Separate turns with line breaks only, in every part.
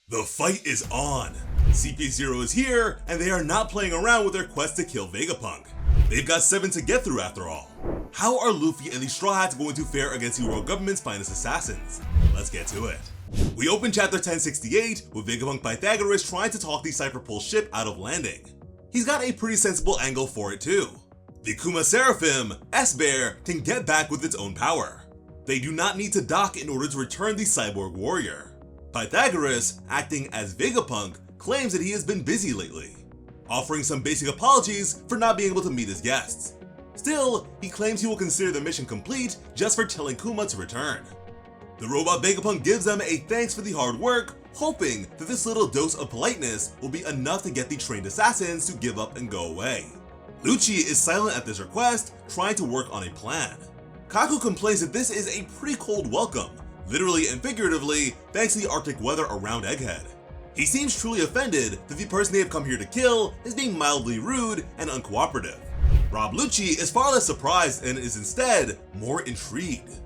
The fight is on! CP0 is here, and they are not playing around with their quest to kill Vegapunk. They've got 7 to get through after all. How are Luffy and the Straw Hats going to fare against the world government's finest assassins? Let's get to it. We open chapter 1068 with Vegapunk Pythagoras trying to talk the Cypher Pole ship out of landing. He's got a pretty sensible angle for it too. The Kuma Seraphim, S-Bear, can get back with its own power. They do not need to dock in order to return the cyborg warrior. Pythagoras, acting as Vegapunk, claims that he has been busy lately, offering some basic apologies for not being able to meet his guests. Still, he claims he will consider the mission complete just for telling Kuma to return. The robot Vegapunk gives them a thanks for the hard work, hoping that this little dose of politeness will be enough to get the trained assassins to give up and go away. Lucci is silent at this request, trying to work on a plan. Kaku complains that this is a pretty cold welcome, literally and figuratively, thanks to the Arctic weather around Egghead. He seems truly offended that the person they have come here to kill is being mildly rude and uncooperative. Lucci is far less surprised and is instead more intrigued.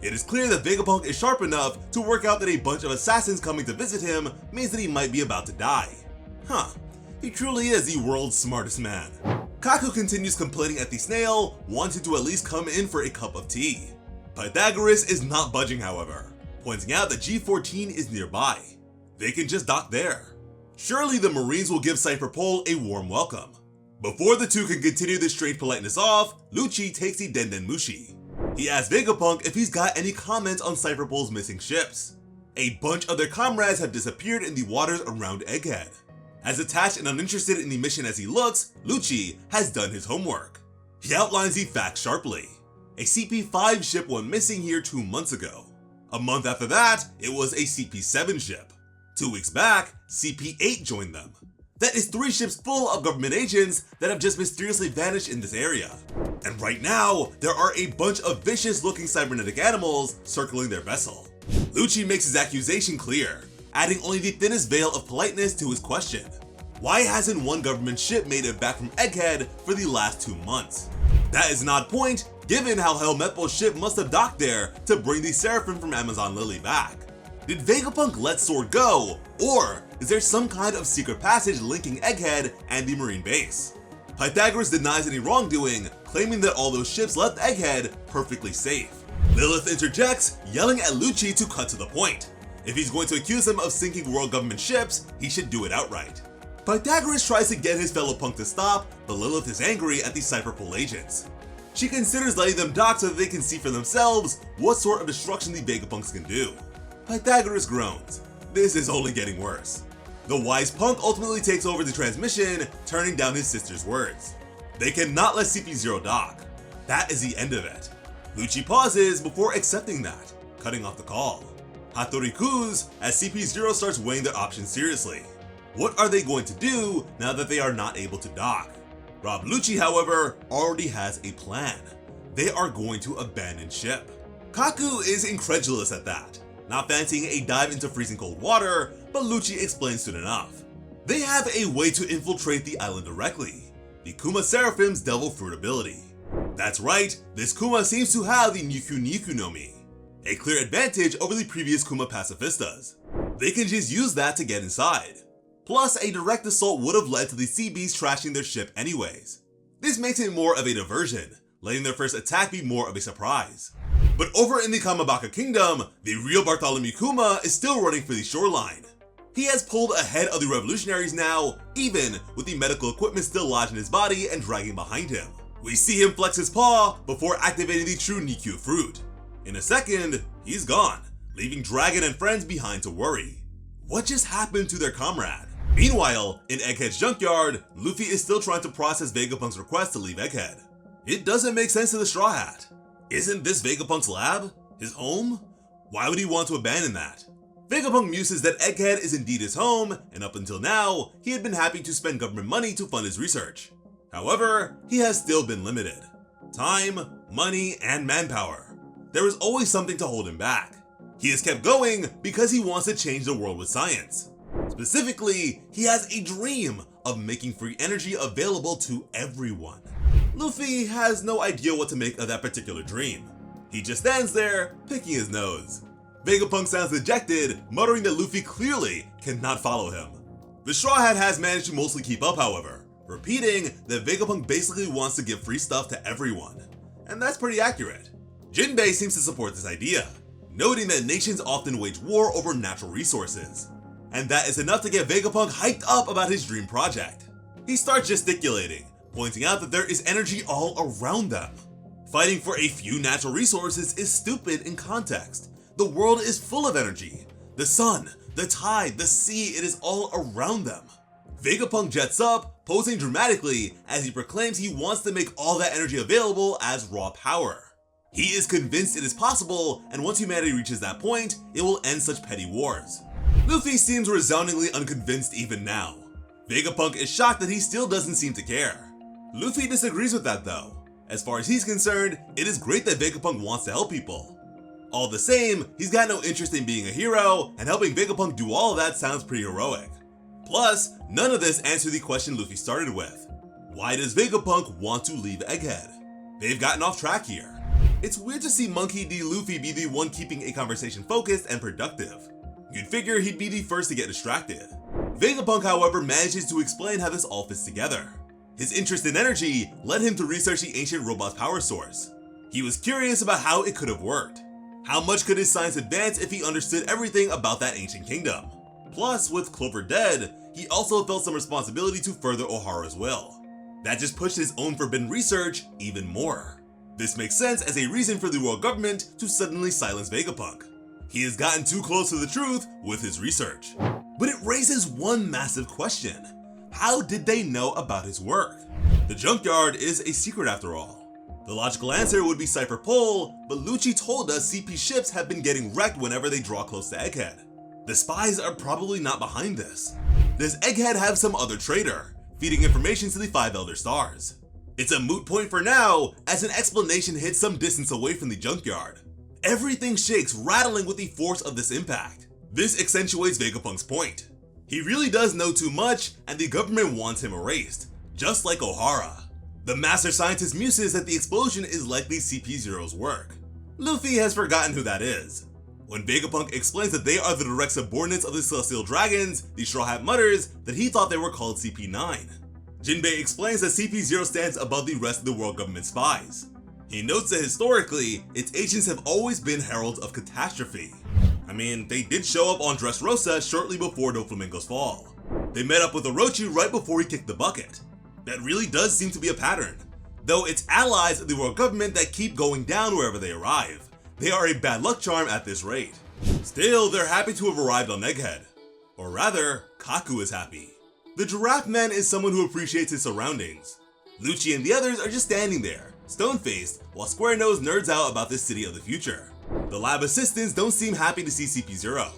It is clear that Vegapunk is sharp enough to work out that a bunch of assassins coming to visit him means that he might be about to die. He truly is the world's smartest man. Kaku continues complaining at the snail, wanting to at least come in for a cup of tea. Pythagoras is not budging, however, pointing out that G14 is nearby. They can just dock there. Surely the Marines will give Cypher Pole a warm welcome. Before the two can continue this strange politeness off, Lucci takes the Denden Mushi. He asks Vegapunk if he's got any comments on Cypher Pole's missing ships. A bunch of their comrades have disappeared in the waters around Egghead. As attached and uninterested in the mission as he looks, Lucci has done his homework. He outlines the facts sharply. A CP5 ship went missing here 2 months ago. A month after that, it was a CP7 ship. 2 weeks back, CP8 joined them. That is 3 ships full of government agents that have just mysteriously vanished in this area. And right now, there are a bunch of vicious-looking cybernetic animals circling their vessel. Lucci makes his accusation clear, adding only the thinnest veil of politeness to his question. Why hasn't one government ship made it back from Egghead for the last 2 months? That is an odd point, given how Helmeppo's ship must have docked there to bring the Seraphim from Amazon Lily back. Did Vegapunk let Sword go, or is there some kind of secret passage linking Egghead and the Marine base? Pythagoras denies any wrongdoing, claiming that all those ships left Egghead perfectly safe. Lilith interjects, yelling at Lucci to cut to the point. If he's going to accuse him of sinking world government ships, he should do it outright. Pythagoras tries to get his fellow punk to stop, but Lilith is angry at the Cypher Pole agents. She considers letting them dock so that they can see for themselves what sort of destruction the Vegapunks can do. Pythagoras groans. This is only getting worse. The wise punk ultimately takes over the transmission, turning down his sister's words. They cannot let CP0 dock. That is the end of it. Lucci pauses before accepting that, cutting off the call. Hattori coos as CP0 starts weighing their options seriously. What are they going to do now that they are not able to dock? Lucci, however, already has a plan. They are going to abandon ship. Kaku is incredulous at that, not fancying a dive into freezing cold water, but Lucci explains soon enough. They have a way to infiltrate the island directly, the Kuma Seraphim's Devil Fruit ability. That's right, this Kuma seems to have the Niku no Mi, a clear advantage over the previous Kuma pacifistas. They can just use that to get inside. Plus, a direct assault would have led to the CBs trashing their ship anyways. This makes it more of a diversion, letting their first attack be more of a surprise. But over in the Kamabaka Kingdom, the real Bartholomew Kuma is still running for the shoreline. He has pulled ahead of the revolutionaries now, even with the medical equipment still lodged in his body and dragging behind him. We see him flex his paw before activating the true Nikyu fruit. In a second, he's gone, leaving Dragon and friends behind to worry. What just happened to their comrade? Meanwhile, in Egghead's junkyard, Luffy is still trying to process Vegapunk's request to leave Egghead. It doesn't make sense to the Straw Hat. Isn't this Vegapunk's lab? His home? Why would he want to abandon that? Vegapunk muses that Egghead is indeed his home, and up until now, he had been happy to spend government money to fund his research. However, he has still been limited. Time, money, and manpower. There is always something to hold him back. He has kept going because he wants to change the world with science. Specifically, he has a dream of making free energy available to everyone. Luffy has no idea what to make of that particular dream. He just stands there, picking his nose. Vegapunk sounds dejected, muttering that Luffy clearly cannot follow him. The Straw Hat has managed to mostly keep up, however, repeating that Vegapunk basically wants to give free stuff to everyone. And that's pretty accurate. Jinbei seems to support this idea, noting that nations often wage war over natural resources, and that is enough to get Vegapunk hyped up about his dream project. He starts gesticulating, pointing out that there is energy all around them. Fighting for a few natural resources is stupid in context. The world is full of energy. The sun, the tide, the sea, it is all around them. Vegapunk jets up, posing dramatically as he proclaims he wants to make all that energy available as raw power. He is convinced it is possible, and once humanity reaches that point, it will end such petty wars. Luffy seems resoundingly unconvinced even now. Vegapunk is shocked that he still doesn't seem to care. Luffy disagrees with that though. As far as he's concerned, it is great that Vegapunk wants to help people. All the same, he's got no interest in being a hero, and helping Vegapunk do all of that sounds pretty heroic. Plus, none of this answers the question Luffy started with. Why does Vegapunk want to leave Egghead? They've gotten off track here. It's weird to see Monkey D. Luffy be the one keeping a conversation focused and productive. You'd figure he'd be the first to get distracted. Vegapunk, however, manages to explain how this all fits together. His interest in energy led him to research the ancient robot's power source. He was curious about how it could have worked. How much could his science advance if he understood everything about that ancient kingdom? Plus, with Clover dead, he also felt some responsibility to further Ohara's will. That just pushed his own forbidden research even more. This makes sense as a reason for the world government to suddenly silence Vegapunk. He has gotten too close to the truth with his research. But it raises one massive question. How did they know about his work? The junkyard is a secret after all. The logical answer would be Cypher Pole, but Lucci told us CP ships have been getting wrecked whenever they draw close to Egghead. The spies are probably not behind this. Does Egghead have some other traitor, feeding information to the 5 Elder Stars? It's a moot point for now, as an explanation hits some distance away from the junkyard. Everything shakes, rattling with the force of this impact. This accentuates Vegapunk's point. He really does know too much, and the government wants him erased, just like Ohara. The master scientist muses that the explosion is likely CP0's work. Luffy has forgotten who that is. When Vegapunk explains that they are the direct subordinates of the Celestial Dragons, the Straw Hat mutters that he thought they were called CP9. Jinbei explains that CP0 stands above the rest of the world government spies. He notes that historically, its agents have always been heralds of catastrophe. I mean, they did show up on Dressrosa shortly before Doflamingo's fall. They met up with Orochi right before he kicked the bucket. That really does seem to be a pattern. Though it's allies of the world government that keep going down wherever they arrive. They are a bad luck charm at this rate. Still, they're happy to have arrived on Egghead. Or rather, Kaku is happy. The Giraffe Man is someone who appreciates his surroundings. Lucci and the others are just standing there, stone-faced, while Square Nose nerds out about this city of the future. The lab assistants don't seem happy to see CP0.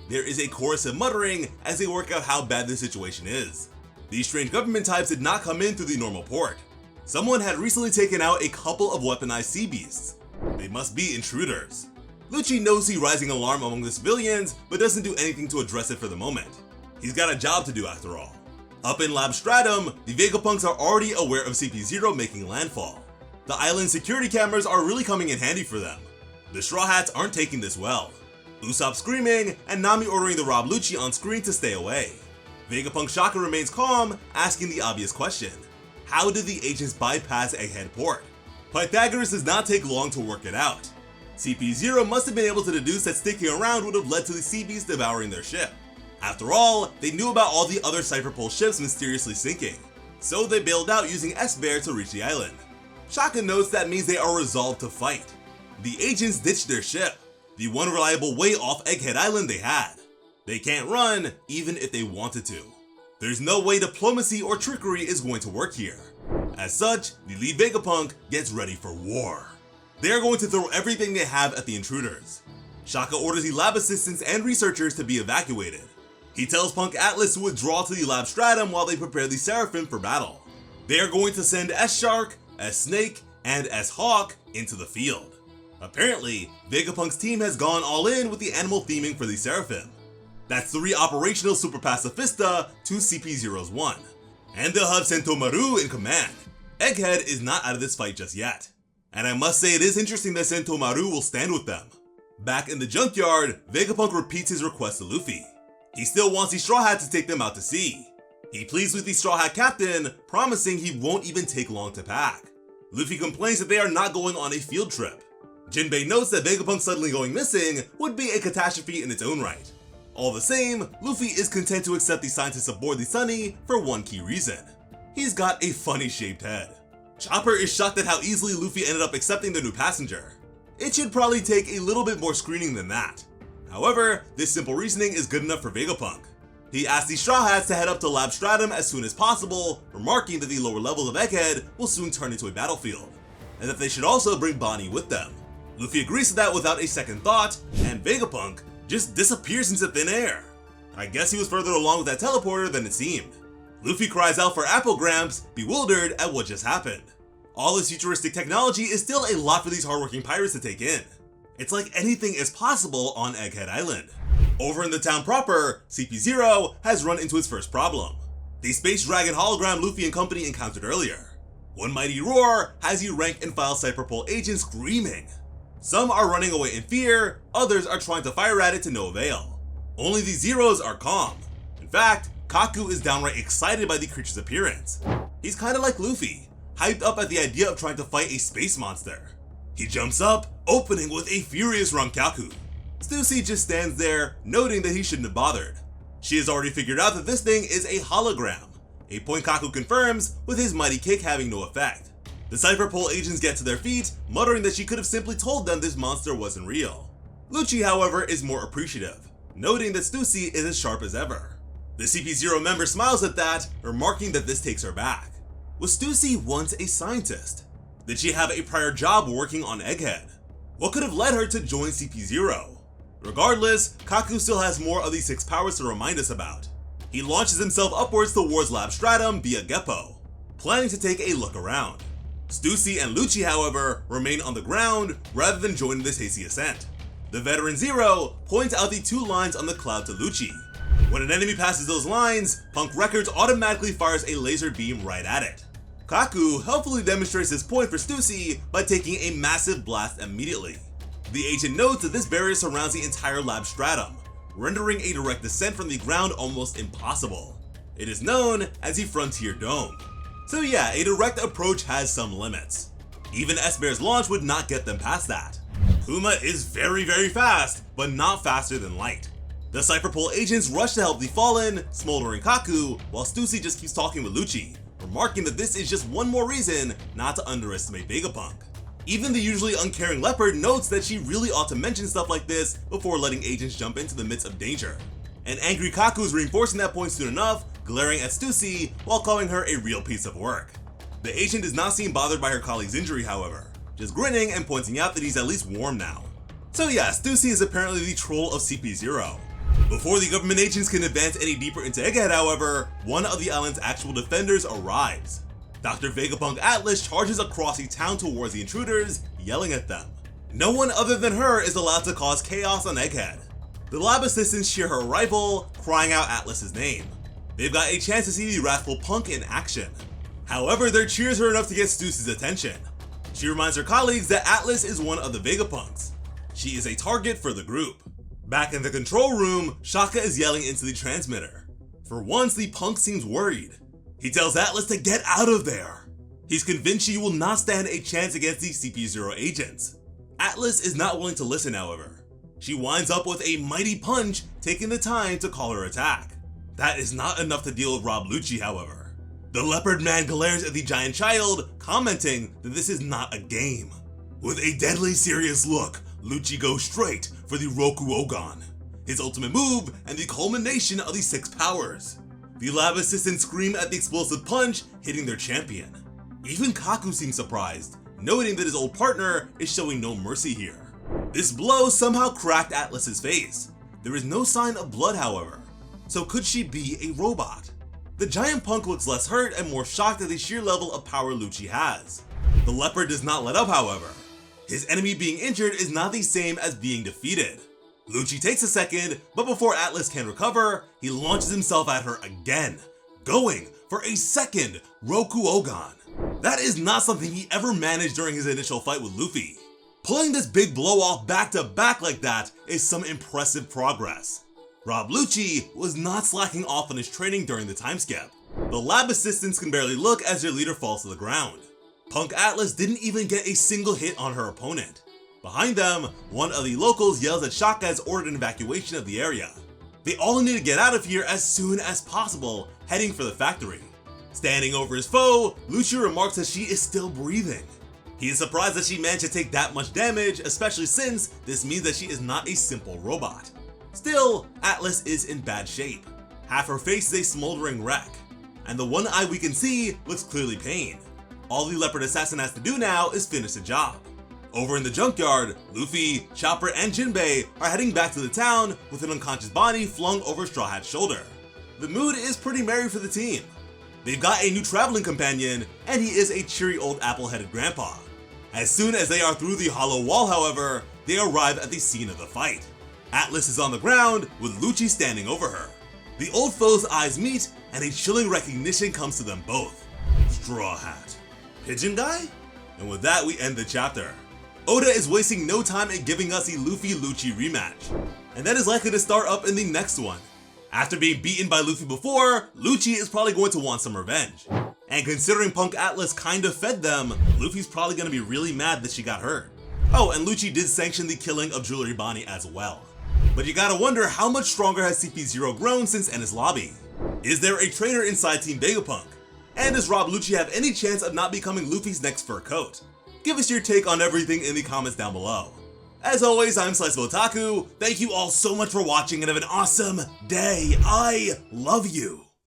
There is a chorus of muttering as they work out how bad the situation is. These strange government types did not come in through the normal port. Someone had recently taken out a couple of weaponized sea beasts. They must be intruders. Lucci knows the rising alarm among the civilians, but doesn't do anything to address it for the moment. He's got a job to do after all. Up in Lab Stratum, the Vegapunks are already aware of CP0 making landfall. The island security cameras are really coming in handy for them. The Straw Hats aren't taking this well. Usopp screaming, and Nami ordering the Rob Lucci on screen to stay away. Vegapunk Shaka remains calm, asking the obvious question. How did the agents bypass Egghead Port? Pythagoras does not take long to work it out. CP0 must have been able to deduce that sticking around would have led to the sea beasts devouring their ship. After all, they knew about all the other Cypher Pole ships mysteriously sinking, so they bailed out using S-Bear to reach the island. Shaka notes that means they are resolved to fight. The agents ditched their ship, the one reliable way off Egghead Island they had. They can't run, even if they wanted to. There's no way diplomacy or trickery is going to work here. As such, the lead Vegapunk gets ready for war. They are going to throw everything they have at the intruders. Shaka orders the lab assistants and researchers to be evacuated. He tells Punk Atlas to withdraw to the lab stratum while they prepare the Seraphim for battle. They are going to send S-Shark, S-Snake, and S-Hawk into the field. Apparently, Vegapunk's team has gone all in with the animal theming for the Seraphim. That's 3 operational Super Pacifista to CP0's 1. And they'll have Sentomaru in command. Egghead is not out of this fight just yet. And I must say it is interesting that Sentomaru will stand with them. Back in the junkyard, Vegapunk repeats his request to Luffy. He still wants the Straw Hat to take them out to sea. He pleads with the Straw Hat captain, promising he won't even take long to pack. Luffy complains that they are not going on a field trip. Jinbei notes that Vegapunk suddenly going missing would be a catastrophe in its own right. All the same, Luffy is content to accept the scientists aboard the Sunny for one key reason. He's got a funny shaped head. Chopper is shocked at how easily Luffy ended up accepting the new passenger. It should probably take a little bit more screening than that. However, this simple reasoning is good enough for Vegapunk. He asks the Straw Hats to head up to Lab Stratum as soon as possible, remarking that the lower levels of Egghead will soon turn into a battlefield, and that they should also bring Bonnie with them. Luffy agrees to that without a second thought, and Vegapunk just disappears into thin air. I guess he was further along with that teleporter than it seemed. Luffy cries out for Applegramps, bewildered at what just happened. All this futuristic technology is still a lot for these hardworking pirates to take in. It's like anything is possible on Egghead Island. Over in the town proper, CP0 has run into its first problem. The space dragon hologram Luffy and company encountered earlier. One mighty roar has the rank and file Cypherpole agents screaming. Some are running away in fear, others are trying to fire at it to no avail. Only the Zeros are calm. In fact, Kaku is downright excited by the creature's appearance. He's kinda like Luffy, hyped up at the idea of trying to fight a space monster. He jumps up, opening with a furious Rankaku. Stussy just stands there, noting that he shouldn't have bothered. She has already figured out that this thing is a hologram, a point Kaku confirms with his mighty kick having no effect. The Cypherpole agents get to their feet, muttering that she could have simply told them this monster wasn't real. Lucci, however, is more appreciative, noting that Stussy is as sharp as ever. The CP0 member smiles at that, remarking that this takes her back. Was Stussy once a scientist? Did she have a prior job working on Egghead? What could have led her to join CP0? Regardless, Kaku still has more of the 6 powers to remind us about. He launches himself upwards towards Lab Stratum via Geppo, planning to take a look around. Stussy and Lucci, however, remain on the ground rather than joining this hasty ascent. The veteran Zero points out the 2 lines on the cloud to Lucci. When an enemy passes those lines, Punk Records automatically fires a laser beam right at it. Kaku helpfully demonstrates this point for Stussy by taking a massive blast immediately. The agent notes that this barrier surrounds the entire Lab Stratum, rendering a direct descent from the ground almost impossible. It is known as the Frontier Dome. So yeah, a direct approach has some limits. Even S-Bear's launch would not get them past that. Kuma is very fast, but not faster than light. The Cypherpole agents rush to help the fallen, smoldering Kaku, while Stussy just keeps talking with Lucci, remarking that this is just one more reason not to underestimate Vegapunk. Even the usually uncaring Leopard notes that she really ought to mention stuff like this before letting agents jump into the midst of danger. And angry Kaku is reinforcing that point soon enough, glaring at Stussy while calling her a real piece of work. The agent does not seem bothered by her colleague's injury, however, just grinning and pointing out that he's at least warm now. So yeah, Stussy is apparently the troll of CP0. Before the government agents can advance any deeper into Egghead, however, one of the island's actual defenders arrives. Dr. Vegapunk Atlas charges across the town towards the intruders, yelling at them. No one other than her is allowed to cause chaos on Egghead. The lab assistants cheer her arrival, crying out Atlas's name. They've got a chance to see the wrathful Punk in action. However, their cheers are enough to get Stussy's attention. She reminds her colleagues that Atlas is one of the Vegapunks. She is a target for the group. Back in the control room, Shaka is yelling into the transmitter. For once, the punk seems worried. He tells Atlas to get out of there. He's convinced she will not stand a chance against the CP0 agents. Atlas is not willing to listen, however. She winds up with a mighty punch, taking the time to call her attack. That is not enough to deal with Rob Lucci, however. The leopard man glares at the giant child, commenting that this is not a game. With a deadly serious look, Lucci goes straight for the Roku Ogan, his ultimate move and the culmination of the 6 powers. The lab assistants scream at the explosive punch, hitting their champion. Even Kaku seems surprised, noting that his old partner is showing no mercy here. This blow somehow cracked Atlas's face. There is no sign of blood, however. So could she be a robot? The giant punk looks less hurt and more shocked at the sheer level of power Lucci has. The leopard does not let up, however. His enemy being injured is not the same as being defeated. Lucci takes a second, but before Atlas can recover, he launches himself at her again, going for a second Roku Ogan. That is not something he ever managed during his initial fight with Luffy. Pulling this big blow off back to back like that is some impressive progress. Rob Lucci was not slacking off on his training during the time skip. The lab assistants can barely look as their leader falls to the ground. Punk Atlas didn't even get a single hit on her opponent. Behind them, one of the locals yells that Shaka has ordered an evacuation of the area. They all need to get out of here as soon as possible, heading for the factory. Standing over his foe, Lucci remarks that she is still breathing. He is surprised that she managed to take that much damage, especially since this means that she is not a simple robot. Still, Atlas is in bad shape. Half her face is a smoldering wreck, and the one eye we can see looks clearly pained. All the leopard assassin has to do now is finish the job. Over in the junkyard, Luffy, Chopper, and Jinbei are heading back to the town with an unconscious body flung over Straw Hat's shoulder. The mood is pretty merry for the team. They've got a new traveling companion, and he is a cheery old apple-headed grandpa. As soon as they are through the hollow wall, however, they arrive at the scene of the fight. Atlas is on the ground, with Lucci standing over her. The old foe's eyes meet, and a chilling recognition comes to them both. Straw Hat. Pigeon Guy? And with that, we end the chapter. Oda is wasting no time in giving us a Luffy-Lucci rematch, and that is likely to start up in the next one. After being beaten by Luffy before, Lucci is probably going to want some revenge. And considering Punk Atlas kinda fed them, Luffy's probably gonna be really mad that she got hurt. Oh, and Lucci did sanction the killing of Jewelry Bonnie as well. But you gotta wonder, how much stronger has CP0 grown since Enies Lobby? Is there a trainer inside Team Vegapunk? And does Rob Lucci have any chance of not becoming Luffy's next fur coat? Give us your take on everything in the comments down below. As always, I'm Sliceable Otaku. Thank you all so much for watching and have an awesome day. I love you.